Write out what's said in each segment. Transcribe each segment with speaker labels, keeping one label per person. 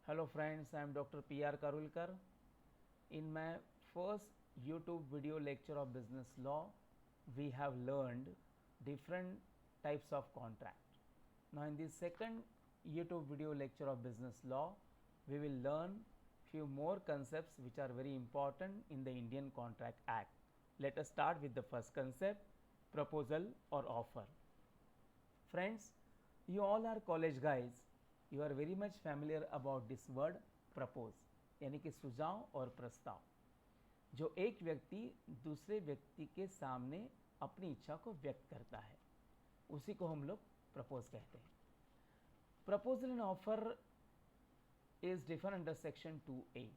Speaker 1: Hello friends, I am Dr. P.R. Karulkar. In my first YouTube video lecture of business law, we have learned different types of contract. Now in the second YouTube video lecture of business law, we will learn few more concepts which are very important in the Indian Contract Act. Let us start with the first concept, proposal or offer. Friends, you all are college guys. You are very much familiar about this word propose, यानी कि सुझाव और प्रस्ताव, जो एक व्यक्ति दूसरे व्यक्ति के सामने अपनी इच्छा को व्यक्त करता है, उसी को हम लोग प्रपोज कहते हैं. Proposal and offer is defined under section 2A.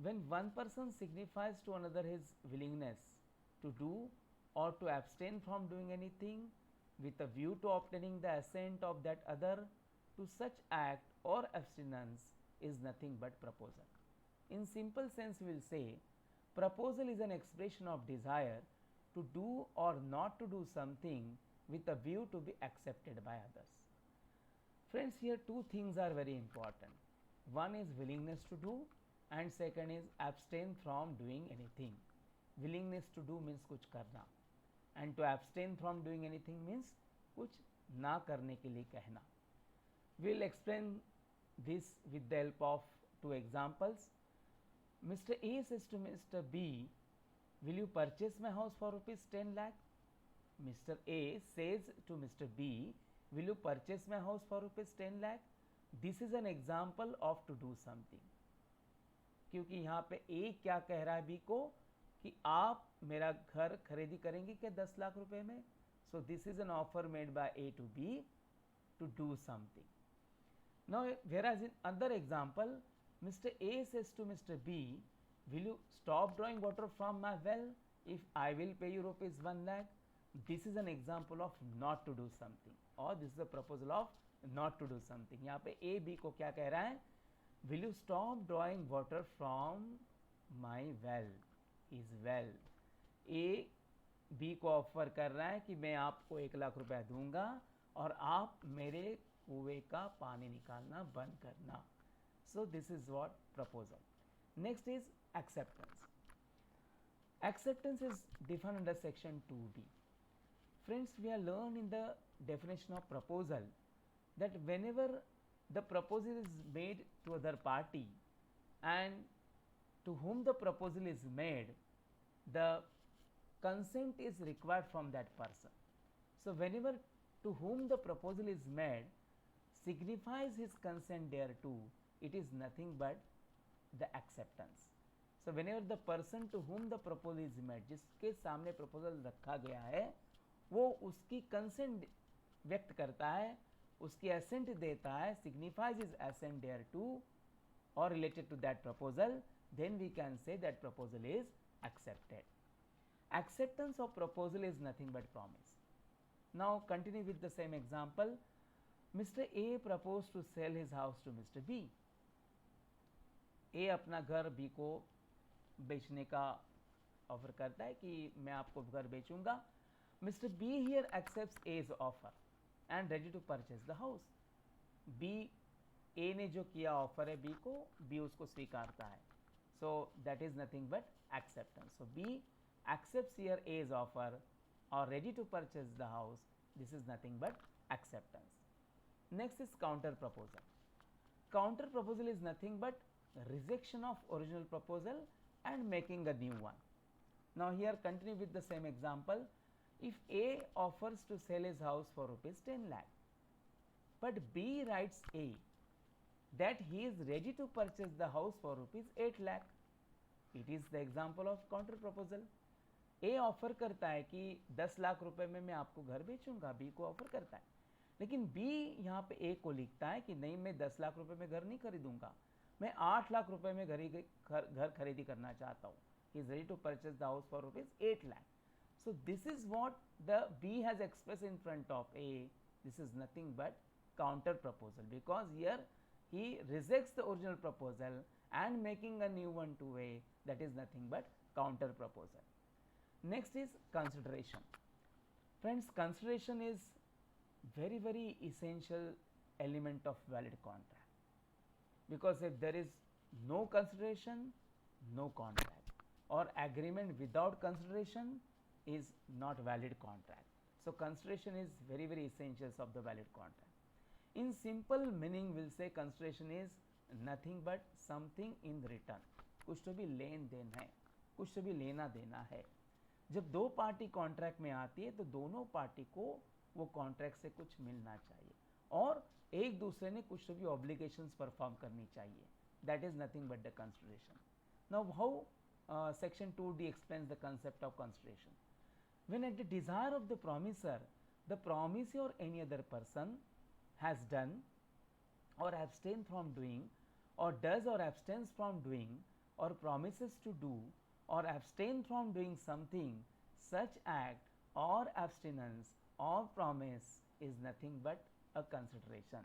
Speaker 1: When one person signifies to another his willingness to do or to abstain from doing anything with a view to obtaining the assent of that other to such act or abstinence is nothing but proposal. In simple sense, we will say proposal is an expression of desire to do or not to do something with a view to be accepted by others. Friends, here two things are very important. One is willingness to do and second is abstain from doing anything. Willingness to do means कुछ करना and to abstain from doing anything means कुछ ना करने के लिए कहना. We will explain this with the help of two examples. Mr. A says to Mr. B, will you purchase my house for rupees 10 lakh? Mr. A says to Mr. B, will you purchase my house for rupees 10 lakh? This is an example of to do something. क्योंकि यहाँ पे A क्या कह रहा है B को कि आप मेरा घर खरीदी करेंगे क्या 10 लाख रुपए में. So this is an offer made by A to B to do something. Now whereas in other example, Mr. A says to Mr. B, will you stop drawing water from my well if I will pay you rupees 1 lakh? This is an example of not to do something, or this is a proposal of not to do something. यहाँ पे A B को क्या कह रहा है? Will you stop drawing water from my well? His well. A B को offer कर रहा है कि मैं आपको 1 लाख रुपया दूंगा और आप मेरे कुएं का पानी निकालना बंद करना. So this is what proposal. Next is acceptance. Acceptance is defined under section 2B. Friends, we have learned in the definition of proposal that whenever the proposal is made to other party and to whom the proposal is made, the consent is required from that person. So whenever to whom the proposal is made signifies his consent thereto, it is nothing but the acceptance. So whenever the person to whom the proposal is made, जिसके सामने proposal रखा गया है, वो उसकी consent व्यक्त करता है, उसकी assent देता है, signifies his assent thereto or related to that proposal, then we can say that proposal is accepted. Acceptance of proposal is nothing but promise. Now continue with the same example. Mr. A proposed to sell his house to Mr. B. A अपना घर B को बेचने का offer करता है कि मैं आपको घर बेचूंगा. Mr. B here accepts A's offer and ready to purchase the house. B A ने जो किया ऑफर है B को, B उसको स्वीकारता है. So that is nothing but acceptance. So B accepts here A's offer or ready to purchase the house. This is nothing but acceptance. Next is counter proposal. Counter proposal is nothing but rejection of original proposal and making a new one. Now here continue with the same example. If A offers to sell his house for rupees 10 lakh, but B writes A that he is ready to purchase the house for rupees 8 lakh, it is the example of counter proposal. A offer करता है कि 10 लाख रुपए में मैं आपको घर बेचूंगा, B को offer करता है, लेकिन B यहाँ पे A को लिखता है कि नहीं, मैं 10 लाख रुपए में घर नहीं खरीदूंगा, मैं 8 लाख रुपए में घर खरीदी करना चाहता हूँ. He is ready to purchase the house for rupees 8 lakh. So this is what the B has expressed in front of A. This is nothing but counter proposal, because here he rejects the original proposal and making a new one to A. That is nothing but counter proposal. Next is consideration. Friends, consideration is very essential element of valid contract. because if there is no consideration, no contract, or agreement without consideration is not valid contract. So, consideration is very very essentials of the valid contract. In simple meaning we will say consideration is nothing but something in return, कुछ तो भी लेन then है, कुछ तो भी लेना देना है. जब दो पार्टी कॉन्ट्रैक्ट में आती है तो दोनों पार्टी को वो कॉन्ट्रैक्ट से कुछ मिलना चाहिए और एक दूसरे ने कुछ तो भी ऑब्लिगेशंस परफॉर्म करनी चाहिए. That is nothing but the consideration. Now how section 2D explains the concept of consideration. When at the desire of the promisor, the promisee or any other person has done or abstained from doing or does or abstains from doing or promises to do or abstain from doing something, such act or abstinence or promise is nothing but a consideration.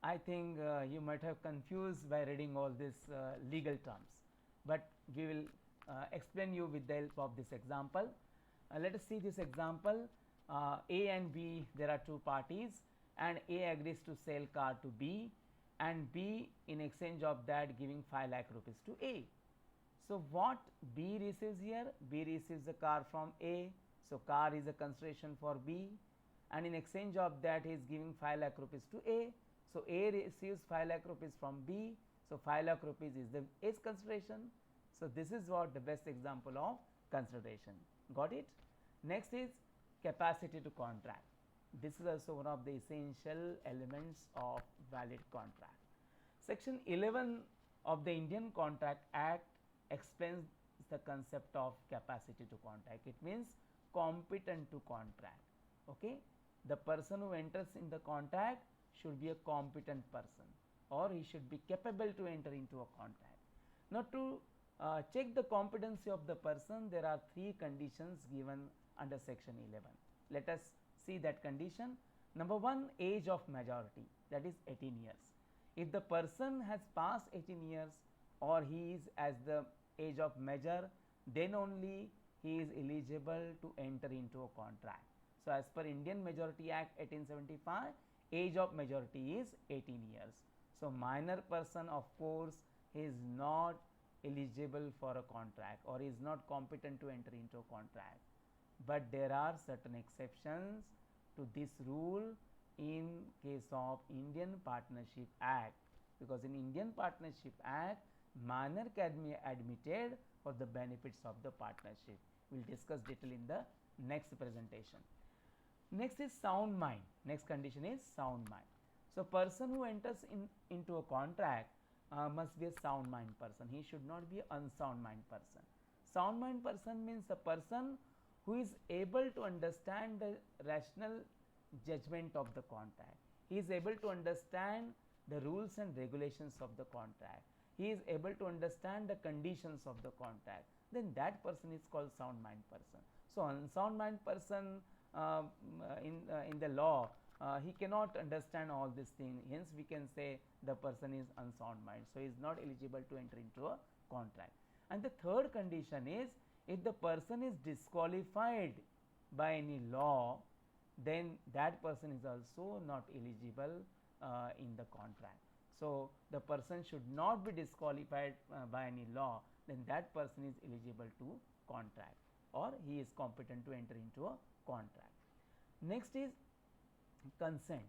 Speaker 1: I think you might have confused by reading all these legal terms, but we will explain you with the help of this example. Let us see this example. A and B, there are two parties and A agrees to sell car to B and B in exchange of that giving 5 lakh rupees to A. So, what B receives here? B receives the car from A. So, car is a consideration for B and in exchange of that he is giving 5 lakh rupees to A. So, A receives 5 lakh rupees from B. So, 5 lakh rupees is the A's consideration. So, this is what the best example of consideration. Got it? Next is capacity to contract. This is also one of the essential elements of valid contract. Section 11 of the Indian Contract Act explains the concept of capacity to contract. It means competent to contract. Okay? The person who enters in the contract should be a competent person or he should be capable to enter into a contract. Now, to check the competency of the person, there are 3 conditions given under section 11. Let us see that condition. Number 1, age of majority, that is 18 years. If the person has passed 18 years or he is as the age of major, then only he is eligible to enter into a contract. So, as per Indian Majority Act 1875, age of majority is 18 years. So, minor person of course is not eligible for a contract or is not competent to enter into a contract. But there are certain exceptions to this rule in case of Indian Partnership Act, because in Indian Partnership Act minor can be admitted for the benefits of the partnership. We will discuss detail in the next presentation. Next is sound mind. Next condition is sound mind. So, person who enters into a contract must be a sound mind person. He should not be an unsound mind person. Sound mind person means a person who is able to understand the rational judgment of the contract. He is able to understand the rules and regulations of the contract. He is able to understand the conditions of the contract. Then that person is called sound mind person. So, unsound mind person in the law, he cannot understand all these things. Hence, we can say the person is unsound mind. So, he is not eligible to enter into a contract. And the third condition is, if the person is disqualified by any law, then that person is also not eligible in the contract. So, the person should not be disqualified by any law, then that person is eligible to contract or he is competent to enter into a contract. Next is consent.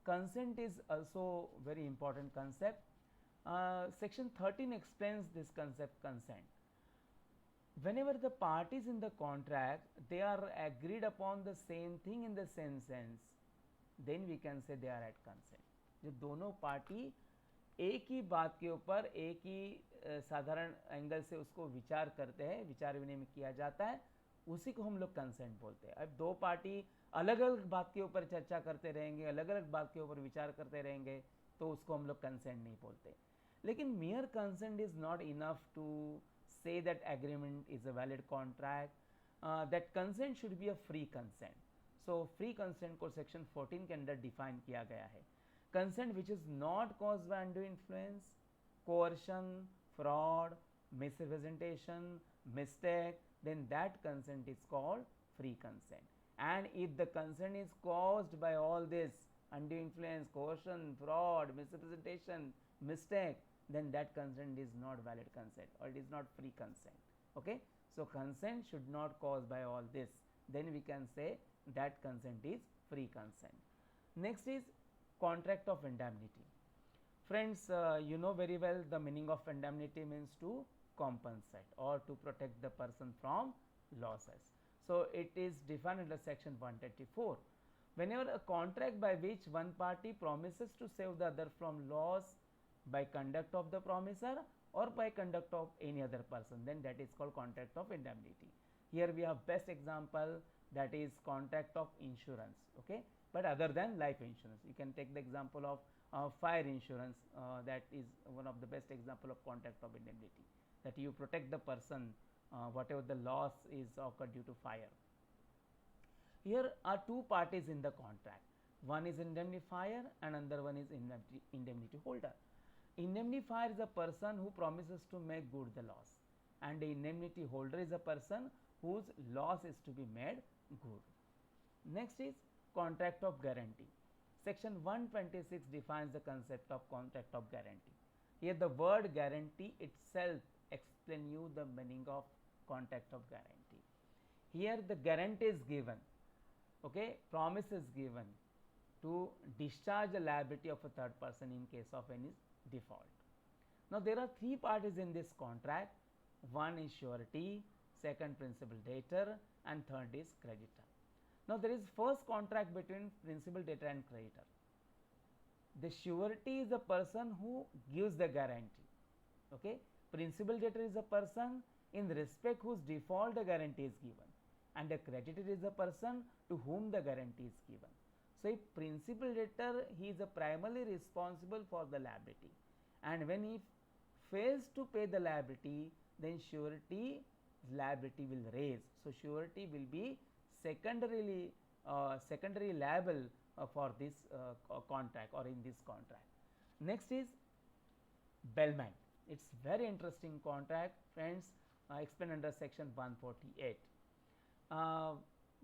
Speaker 1: Consent is also very important concept. Section 13 explains this concept consent. Whenever the parties in the contract, they are agreed upon the same thing in the same sense, then we can say they are at consent. जब दोनों party एक ही बात के ऊपर एक ही साधारण angle से उसको विचार करते हैं, विचार विनिमय किया जाता है, उसी को हम लोग कंसेंट बोलते हैं. अब दो पार्टी अलग अलग बात के ऊपर चर्चा करते रहेंगे, अलग अलग बात के ऊपर विचार करते रहेंगे, तो उसको हम लोग कंसेंट नहीं बोलते. लेकिन mere consent is not enough to say that agreement is a valid contract. That consent should be a free consent. So, free consent को section 14 के अंदर define किया गया है. Consent which is not caused by undue influence, coercion, fraud, misrepresentation, mistake, then that consent is called free consent. And if the consent is caused by all this undue influence, coercion, fraud, misrepresentation, mistake, then that consent is not valid consent or it is not free consent. Okay, so consent should not cause by all this, then we can say that consent is free consent. Next is contract of indemnity. Friends, you know very well the meaning of indemnity means to compensate or to protect the person from losses. So it is defined under section 134. Whenever a contract by which one party promises to save the other from loss by conduct of the promisor or by conduct of any other person, then that is called contract of indemnity. Here we have best example, that is contract of insurance. Okay, but other than life insurance, you can take the example of fire insurance, that is one of the best example of contract of indemnity, that you protect the person whatever the loss is occurred due to fire. Here are two parties in the contract, one is indemnifier and another one is indemnity holder. Indemnifier is a person who promises to make good the loss, and the indemnity holder is a person whose loss is to be made good. Next is contract of guarantee. Section 126 defines the concept of contract of guarantee. Here the word guarantee itself explain you the meaning of contract of guarantee. Here the guarantee is given, okay, promise is given to discharge the liability of a third person in case of any default. Now there are three parties in this contract, one is surety, second principal debtor, and third is creditor. Now there is first contract between principal debtor and creditor. The surety is the person who gives the guarantee. Okay, principal debtor is a person in respect whose default the guarantee is given, and the creditor is a person to whom the guarantee is given. So if principal debtor, he is primarily responsible for the liability, and when he fails to pay the liability, then surety liability will raise. So surety will be secondary liable for this contract or in this contract. Next is bailment. It's very interesting contract, friends, explained under section 148.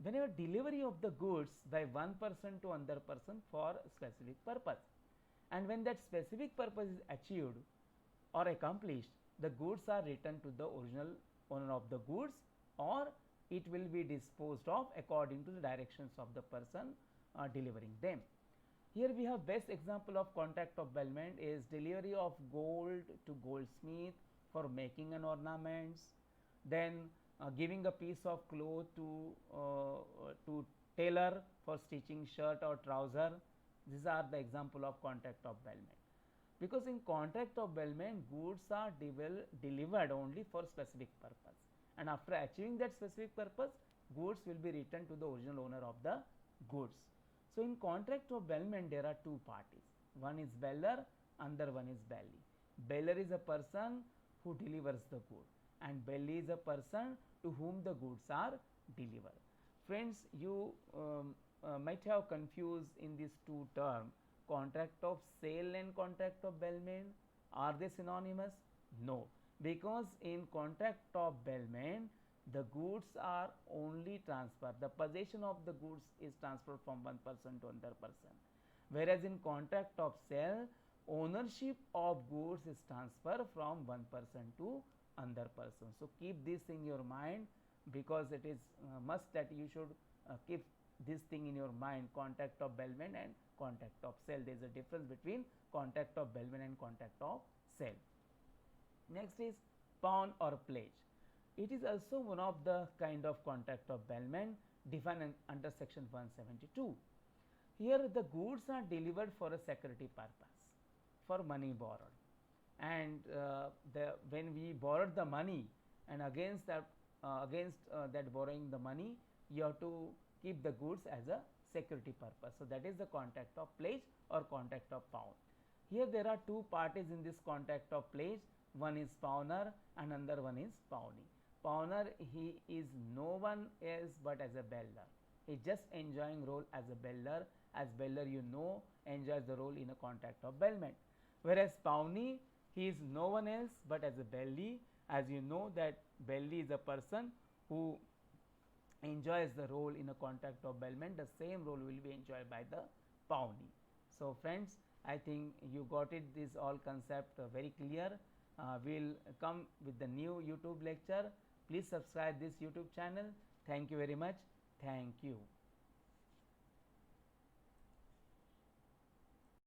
Speaker 1: Whenever delivery of the goods by one person to another person for a specific purpose, and when that specific purpose is achieved or accomplished, the goods are returned to the original owner of the goods, or it will be disposed of according to the directions of the person delivering them. Here we have best example of contract of bailment is delivery of gold to goldsmith for making an ornaments, then giving a piece of cloth to tailor for stitching shirt or trouser. These are the example of contract of bailment. Because in contract of bailment, goods are delivered only for specific purpose, and after achieving that specific purpose, goods will be returned to the original owner of the goods. So in contract of bailment, there are two parties, one is bailer, another one is bailee. Bailer is a person who delivers the good, and bailee is a person to whom the goods are delivered. Friends, you might have confused in these two terms, contract of sale and contract of bailment. Are they synonymous? No, because in contract of bailment, the goods are only transferred, the possession of the goods is transferred from one person to another person, whereas in contract of sale, ownership of goods is transferred from one person to another person. So keep this in your mind, because it is must that you should keep this thing in your mind, contract of bailment and contract of sale. There is a difference between contract of bailment and contract of sale. Next is pawn or pledge. It is also one of the kind of contract of bailment defined under section 172. Here the goods are delivered for a security purpose, for money borrowed, and when we borrowed the money, and against that borrowing the money, you have to keep the goods as a security purpose. So that is the contract of pledge or contract of pawn. Here there are two parties in this contract of pledge, one is pawner and another one is pawnee. Pawner, he is no one else but as a bailer. He is just enjoying role as a bailer. As bailer, you know, enjoys the role in a contract of bailment. Whereas pawnee, he is no one else but as a bailee. As you know that bailee is a person who enjoys the role in a contract of bailment. The same role will be enjoyed by the pawnee. So friends, I think you got it, this all concept very clear. We'll come with the new YouTube lecture. Please subscribe this YouTube channel. Thank you very much. Thank you.